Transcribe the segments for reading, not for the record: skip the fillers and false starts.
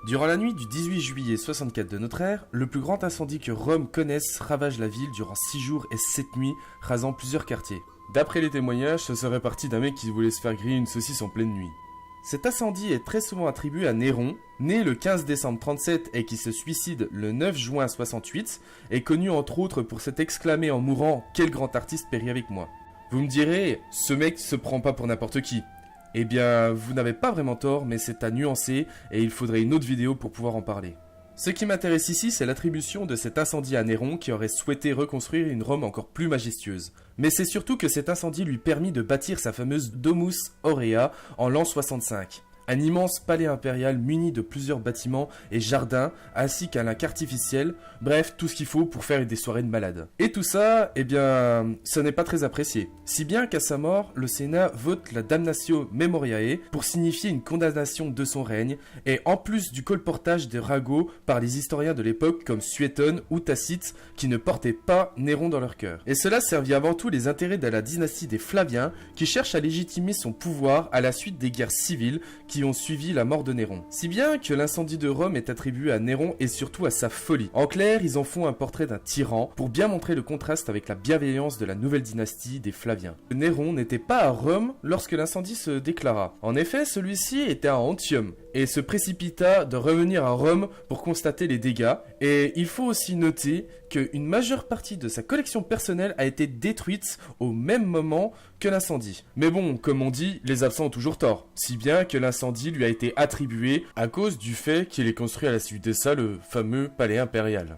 Durant la nuit du 18 juillet 64 de notre ère, le plus grand incendie que Rome connaisse ravage la ville durant 6 jours et 7 nuits, rasant plusieurs quartiers. D'après les témoignages, ce serait parti d'un mec qui voulait se faire griller une saucisse en pleine nuit. Cet incendie est très souvent attribué à Néron, né le 15 décembre 37 et qui se suicide le 9 juin 68, et connu entre autres pour s'être exclamé en mourant « Quel grand artiste périt avec moi ». Vous me direz, ce mec se prend pas pour n'importe qui. Eh bien, vous n'avez pas vraiment tort, mais c'est à nuancer et il faudrait une autre vidéo pour pouvoir en parler. Ce qui m'intéresse ici, c'est l'attribution de cet incendie à Néron qui aurait souhaité reconstruire une Rome encore plus majestueuse. Mais c'est surtout que cet incendie lui permit de bâtir sa fameuse Domus Aurea en l'an 65. Un immense palais impérial muni de plusieurs bâtiments et jardins, ainsi qu'un lac artificiel, bref, tout ce qu'il faut pour faire des soirées de malade. Et tout ça, eh bien, ce n'est pas très apprécié. Si bien qu'à sa mort, le Sénat vote la Damnatio Memoriae pour signifier une condamnation de son règne, et en plus du colportage des ragots par les historiens de l'époque comme Suétone ou Tacite, qui ne portaient pas Néron dans leur cœur. Et cela servit avant tout les intérêts de la dynastie des Flaviens, qui cherche à légitimer son pouvoir à la suite des guerres civiles qui ont suivi la mort de Néron. Si bien que l'incendie de Rome est attribué à Néron et surtout à sa folie. En clair, ils en font un portrait d'un tyran pour bien montrer le contraste avec la bienveillance de la nouvelle dynastie des Flaviens. Néron n'était pas à Rome lorsque l'incendie se déclara. En effet, celui-ci était à Antium et se précipita de revenir à Rome pour constater les dégâts. Et il faut aussi noter qu'une majeure partie de sa collection personnelle a été détruite au même moment que l'incendie. Mais bon, comme on dit, les absents ont toujours tort. Si bien que l'incendie lui a été attribué à cause du fait qu'il ait construit à la suite de ça le fameux palais impérial.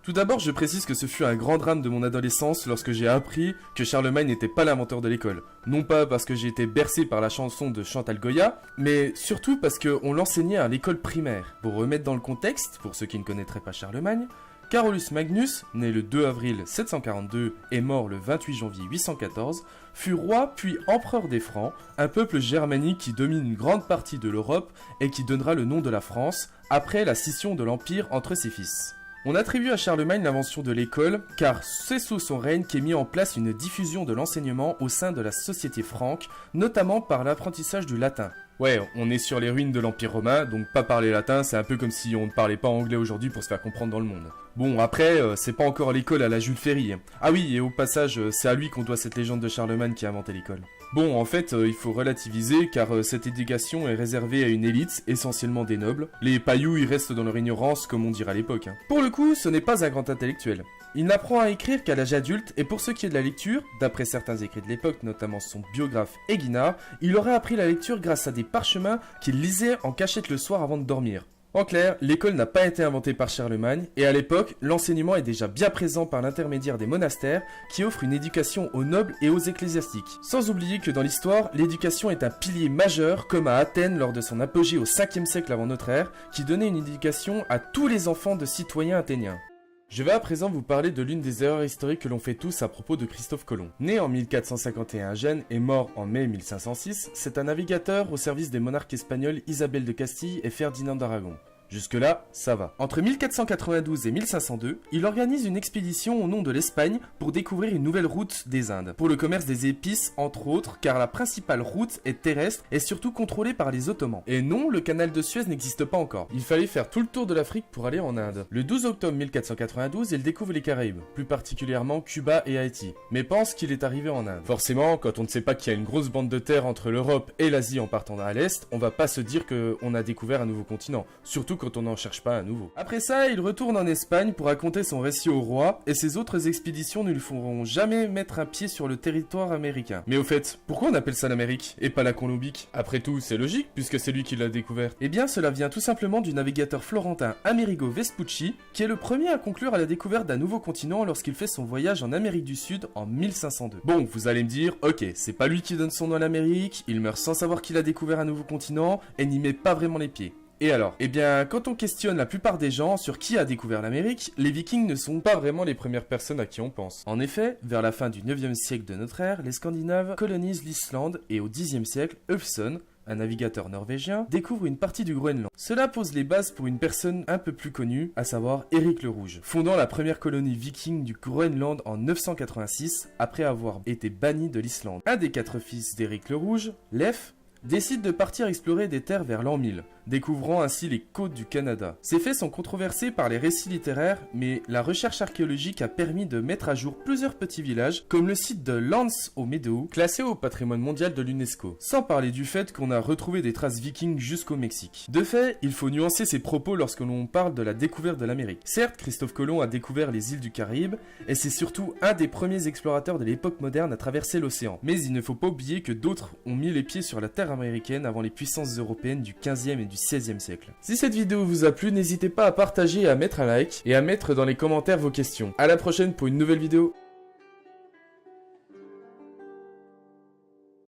Tout d'abord, je précise que ce fut un grand drame de mon adolescence lorsque j'ai appris que Charlemagne n'était pas l'inventeur de l'école. Non pas parce que j'ai été bercé par la chanson de Chantal Goya, mais surtout parce qu'on l'enseignait à l'école primaire. Pour remettre dans le contexte, pour ceux qui ne connaîtraient pas Charlemagne, Carolus Magnus, né le 2 avril 742 et mort le 28 janvier 814, fut roi puis empereur des Francs, un peuple germanique qui domine une grande partie de l'Europe et qui donnera le nom de la France après la scission de l'Empire entre ses fils. On attribue à Charlemagne l'invention de l'école, car c'est sous son règne qu'est mis en place une diffusion de l'enseignement au sein de la société franque, notamment par l'apprentissage du latin. Ouais, on est sur les ruines de l'Empire romain, donc pas parler latin, c'est un peu comme si on ne parlait pas anglais aujourd'hui pour se faire comprendre dans le monde. Bon, après, c'est pas encore l'école à la Jules Ferry. Ah oui, et au passage, c'est à lui qu'on doit cette légende de Charlemagne qui a inventé l'école. Bon, en fait, il faut relativiser, car cette éducation est réservée à une élite, essentiellement des nobles. Les pailloux, ils restent dans leur ignorance, comme on dirait à l'époque. Pour le coup, ce n'est pas un grand intellectuel. Il n'apprend à écrire qu'à l'âge adulte, et pour ce qui est de la lecture, d'après certains écrits de l'époque, notamment son biographe Eguinard, il aurait appris la lecture grâce à des parchemins qu'il lisait en cachette le soir avant de dormir. En clair, l'école n'a pas été inventée par Charlemagne, et à l'époque, l'enseignement est déjà bien présent par l'intermédiaire des monastères, qui offrent une éducation aux nobles et aux ecclésiastiques. Sans oublier que dans l'histoire, l'éducation est un pilier majeur, comme à Athènes lors de son apogée au 5e siècle avant notre ère, qui donnait une éducation à tous les enfants de citoyens athéniens. Je vais à présent vous parler de l'une des erreurs historiques que l'on fait tous à propos de Christophe Colomb. Né en 1451 à Gênes et mort en mai 1506, c'est un navigateur au service des monarques espagnols Isabelle de Castille et Ferdinand d'Aragon. Jusque-là, ça va. Entre 1492 et 1502, il organise une expédition au nom de l'Espagne pour découvrir une nouvelle route des Indes, pour le commerce des épices entre autres, car la principale route est terrestre et surtout contrôlée par les Ottomans. Et non, le canal de Suez n'existe pas encore. Il fallait faire tout le tour de l'Afrique pour aller en Inde. Le 12 octobre 1492, il découvre les Caraïbes, plus particulièrement Cuba et Haïti, mais pense qu'il est arrivé en Inde. Forcément, quand on ne sait pas qu'il y a une grosse bande de terre entre l'Europe et l'Asie en partant à l'Est, on va pas se dire qu'on a découvert un nouveau continent, surtout quand on n'en cherche pas un nouveau. Après ça, il retourne en Espagne pour raconter son récit au roi, et ses autres expéditions ne lui feront jamais mettre un pied sur le territoire américain. Mais au fait, pourquoi on appelle ça l'Amérique, et pas la Colombique? Après tout, c'est logique, puisque c'est lui qui l'a découvert. Eh bien, cela vient tout simplement du navigateur florentin Amerigo Vespucci, qui est le premier à conclure à la découverte d'un nouveau continent lorsqu'il fait son voyage en Amérique du Sud en 1502. Bon, vous allez me dire, ok, c'est pas lui qui donne son nom à l'Amérique, il meurt sans savoir qu'il a découvert un nouveau continent, et n'y met pas vraiment les pieds. Et alors? Eh bien, quand on questionne la plupart des gens sur qui a découvert l'Amérique, les Vikings ne sont pas vraiment les premières personnes à qui on pense. En effet, vers la fin du 9e siècle de notre ère, les Scandinaves colonisent l'Islande et au 10e siècle, Ufson, un navigateur norvégien, découvre une partie du Groenland. Cela pose les bases pour une personne un peu plus connue, à savoir Éric le Rouge, fondant la première colonie viking du Groenland en 986, après avoir été banni de l'Islande. Un des 4 fils d'Éric le Rouge, Leif, décide de partir explorer des terres vers l'an 1000, découvrant ainsi les côtes du Canada. Ces faits sont controversés par les récits littéraires, mais la recherche archéologique a permis de mettre à jour plusieurs petits villages, comme le site de Lance au Meadow, classé au patrimoine mondial de l'UNESCO, sans parler du fait qu'on a retrouvé des traces vikings jusqu'au Mexique. De fait, il faut nuancer ses propos lorsque l'on parle de la découverte de l'Amérique. Certes, Christophe Colomb a découvert les îles du Caraïbe, et c'est surtout un des premiers explorateurs de l'époque moderne à traverser l'océan. Mais il ne faut pas oublier que d'autres ont mis les pieds sur la terre américaine avant les puissances européennes du 15e et du 16e siècle. Si cette vidéo vous a plu, n'hésitez pas à partager et à mettre un like, et à mettre dans les commentaires vos questions. À la prochaine pour une nouvelle vidéo.